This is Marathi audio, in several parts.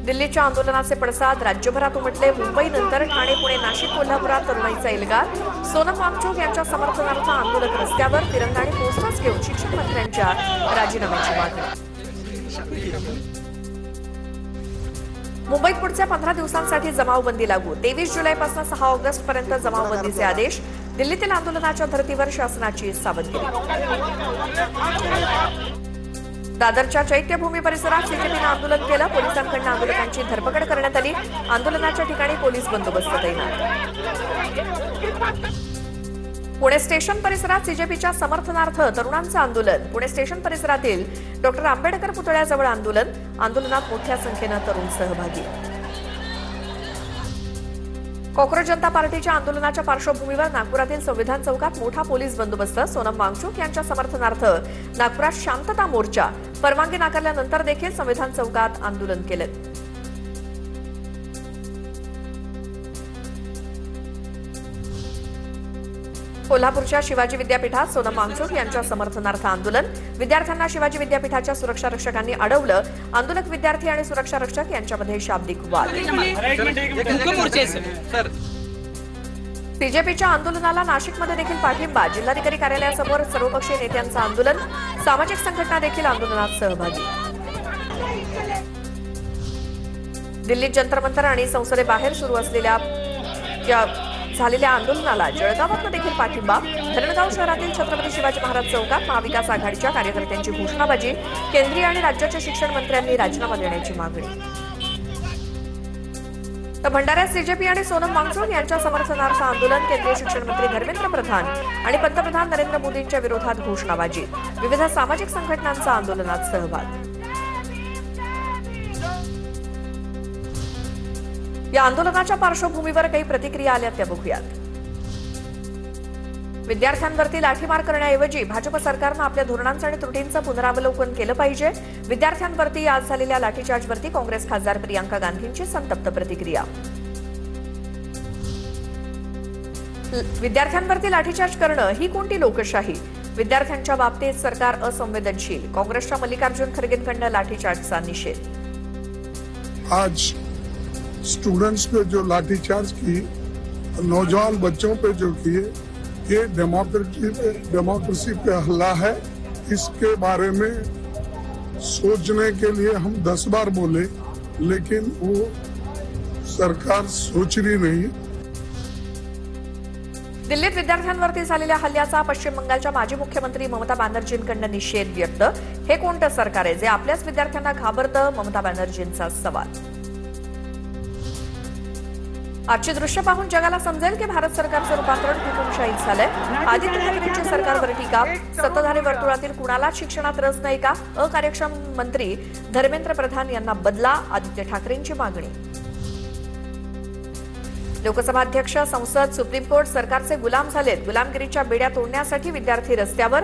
दिल्लीच्या आंदोलनाचे पडसाद राज्यभरात उमटले। मुंबईनंतर ठाणे, पुणे, नाशिक, कोल्हापुरात तरुणाईचा एल्गार। सोनम वांगचुक यांच्या समर्थनार्थ आंदोलक रस्त्यावर। तिरंगा आणि पोस्टर्स घेऊन शिक्षण मंत्र्यांच्या राजीनाम्याची मागणी। मुंबईत पुढच्या 15 दिवसांसाठी जमावबंदी लागू। 23 जुलैपासून 6 ऑगस्टपर्यंत जमावबंदीचे आदेश। दिल्लीतील आंदोलनाच्या धर्तीवर शासनाची सावधगिरी। दादरच्या चैत्यभूमी परिसरात सीजेपीनं आंदोलन केलं। पोलिसांकडून आंदोलकांची धरपकड करण्यात आली। आंदोलनाच्या ठिकाणी पोलीस बंदोबस्त तैनात। पुणे स्टेशन परिसरात सीजेपीच्या समर्थनार्थ तरुणांचं आंदोलन। पुणे स्टेशन परिसरातील डॉक्टर आंबेडकर पुतळ्याजवळ आंदोलन। आंदोलनात मोठ्या संख्येनं तरुण सहभागी। कॉक्रोच जनता पार्टीच्या आंदोलनाच्या पार्श्वभूमीवर नागपुरातील संविधान चौकात मोठा पोलीस बंदोबस्त। सोनम वांगचुक यांच्या समर्थनार्थ नागपुरात शांतता मोर्चा। परवानगी नाकारल्यानंतर देखील संविधान चौकात आंदोलन केलं। कोल्हापूरच्या शिवाजी विद्यापीठात सोनम वांगचुक यांच्या समर्थनार्थ आंदोलन। विद्यार्थ्यांना शिवाजी विद्यापीठाच्या सुरक्षा रक्षकांनी अडवलं। आंदोलक विद्यार्थी आणि सुरक्षा रक्षक यांच्यामध्ये शाब्दिक वाद। सीजेपीच्या आंदोलनाला नाशिकमध्ये देखील पाठिंबा। जिल्हाधिकारी कार्यालयासमोर सर्वपक्षीय नेत्यांचं आंदोलन। सामाजिक संघटना देखील आंदोलनात सहभागी। दिल्लीत जंतर मंतर आणि संसदेबाहेर सुरू असलेल्या झालेल्या आंदोलनाला जळगावात देखील पाठिंबा। धरणगाव शहरातील छत्रपती शिवाजी महाराज चौकात महाविकास आघाडीच्या कार्यकर्त्यांची घोषणाबाजी। केंद्रीय आणि राज्याच्या शिक्षण मंत्र्यांनी राजीनामा देण्याची मागणी। तर भंडाऱ्यात सीजेपी आणि सोनम वांगचुक यांच्या समर्थनार्थ आंदोलन। केंद्रीय शिक्षण मंत्री धर्मेंद्र प्रधान आणि पंतप्रधान नरेंद्र मोदींच्या विरोधात घोषणाबाजी। विविध सामाजिक संघटनांचा आंदोलनात सहभाग। या आंदोलनाच्या पार्श्वभूमीवर काही प्रतिक्रिया आल्या त्या बघूयात। विद्यार्थ्यांवरती लाठीमार करण्याऐवजी भाजप सरकारनं आपल्या धोरणांचं आणि त्रुटींचं पुनरावलोकन केलं पाहिजे। विद्यार्थ्यांवरती आज झालेल्या लाठीचार्जवरती काँग्रेस खासदार प्रियांका गांधींची संतप्त प्रतिक्रिया। विद्यार्थ्यांवरती लाठीचार्ज करणं ही कोणती लोकशाही? विद्यार्थ्यांच्या बाबतीत सरकार असंवेदनशील। काँग्रेसच्या मल्लिकार्जुन खरगेंकडून लाठीचार्जचा निषेध। आज स्टूडेंट्स पे जो लाठीचार्ज की, नौजवान बच्चों पे जो किए, ये डेमोक्रेसी पे हमला है। इसके बारे में सोचने के लिए हम 10 बार बोले, लेकिन वो सरकार सोच रही नहीं। दिल्लीत विद्यार्थ्यांवरती झालेल्या हल्ल्याचा पश्चिम बंगालच्या माजी मुख्यमंत्री ममता बॅनर्जींकडून निषेध व्यक्त। हे कोणतं सरकार आहे जे आपल्याच विद्यार्थ्यांना घाबरतं? ममता बॅनर्जींचा सवाल। आजची दृश्य पाहून जगाला समजेल की भारत सरकारचं रूपांतरण हुकुमशाहीत झालंय। आदित्य ठाकरेंची सरकारवर टीका। सत्ताधारी वर्तुळातील कुणालाच शिक्षणात रस नाही का? अकार्यक्षम मंत्री धर्मेंद्र प्रधान यांना बदला। आदित्य ठाकरेंची मागणी। लोकसभा अध्यक्ष, संसद, सुप्रीम कोर्ट सरकारचे गुलाम झालेत। गुलामगिरीच्या बेड्या तोडण्यासाठी विद्यार्थी रस्त्यावर।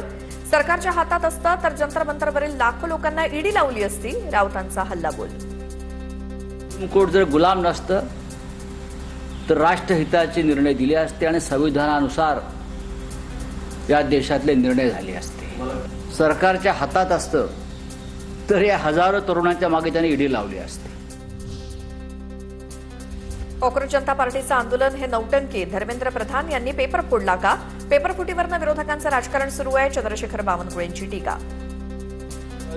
सरकारच्या हातात असतं तर जंतर मंतरवरील लाखो लोकांना ईडी लावली असती। राऊतांचा हल्लाबोल। कोर्ट जर गुलाम नसतं तर राष्ट्रहिताचे निर्णय दिले असते आणि संविधानानुसार या देशातले निर्णय झाले असते। सरकारच्या हातात असतं तर या हजारो तरुणांच्या मागे त्यांनी ईडी लावली असते। कॉक्रोच जनता पार्टीचं आंदोलन हे नौटंकी। धर्मेंद्र प्रधान यांनी पेपर फोडला का? पेपर फुटीवरनं विरोधकांचं राजकारण सुरू आहे। चंद्रशेखर बावनकुळेंची टीका।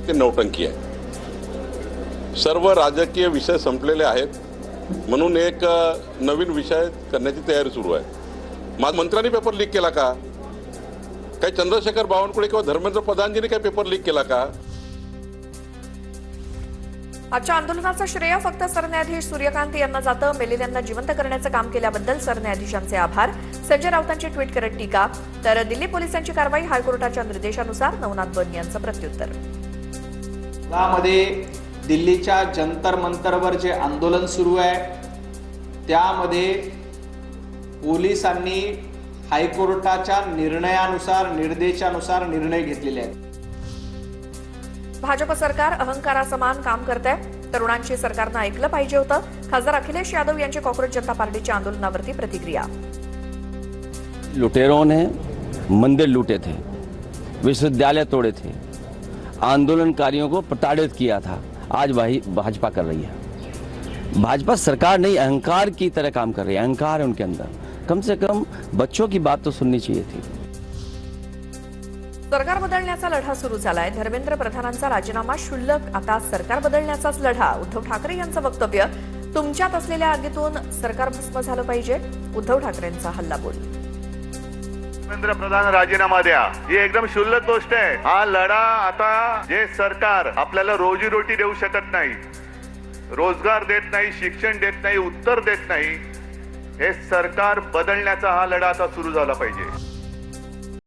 ते नौटंकी आहे। सर्व राजकीय विषय संपलेले आहेत म्हणून एक नवीन विषय करण्याची तयारी सुरू आहे। मंत्र्यांनी पेपर लीक केला का? काही चंद्रशेखर बावनकुळे किंवा धर्मेंद्र प्रधानजींनी काही पेपर लीक केला का? आजच्या आंदोलनाचं श्रेय फक्त सरन्यायाधीश सूर्यकांत यांना जातं। मेलेल्यांना जिवंत करण्याचं काम केल्याबद्दल सरन्यायाधीशांचे आभार। संजय राऊतांची ट्विट करत टीका। तर दिल्ली पोलिसांची कारवाई। हायकोर्टाच्या निर्देशानुसार नवनाथ बन यांचं प्रत्युत्तर। यामध्ये दिल्लीच्या जंतर मंतरवर जे आंदोलन सुरू आहे त्यामध्ये पोलिसांनी हायकोर्टाच्या निर्णयानुसार, निर्देशानुसार निर्णय घेतलेले आहेत। भाजप सरकार अहंकारासमान काम करतंय। तरुणांची सरकारनं ऐकलं पाहिजे होतं। खासदार अखिलेश यादव यांची कॉक्रोच जनता पार्टीच्या आंदोलनावरती प्रतिक्रिया। लुटेरों ने मंदिर लूटे थे, विश्वविद्यालय तोड़े थे, आंदोलनकारियों को प्रताड़ित किया था। आज वही भाजपा कर रही है। भाजपा सरकार नहीं अहंकार की तरह काम कर रही है, अहंकार है उनके अंदर। कम से कम बच्चों की बात तो सुननी चाहिए थी। सरकार बदलण्याचा लढा सुरू झालाय। धर्मेंद्र प्रधानांचा राजीनामा क्षुल्लक, आता सरकार बदलण्याचाच लढा। उद्धव ठाकरे यांचं वक्तव्य, तुमच्यात असलेल्या आगीतून सरकार भस्म झालं पाहिजे, उद्धव ठाकरेंचा हल्लाबोल। धर्मेंद्र प्रधान राजीनामा द्या, ही एकदम क्षुल्लक गोष्ट आहे। हा लढा आता जे सरकार आपल्याला रोजीरोटी देऊ शकत नाही, रोजगार देत नाही, शिक्षण देत नाही, उत्तर देत नाही, हे सरकार बदलण्याचा हा लढा आता सुरू झाला पाहिजे।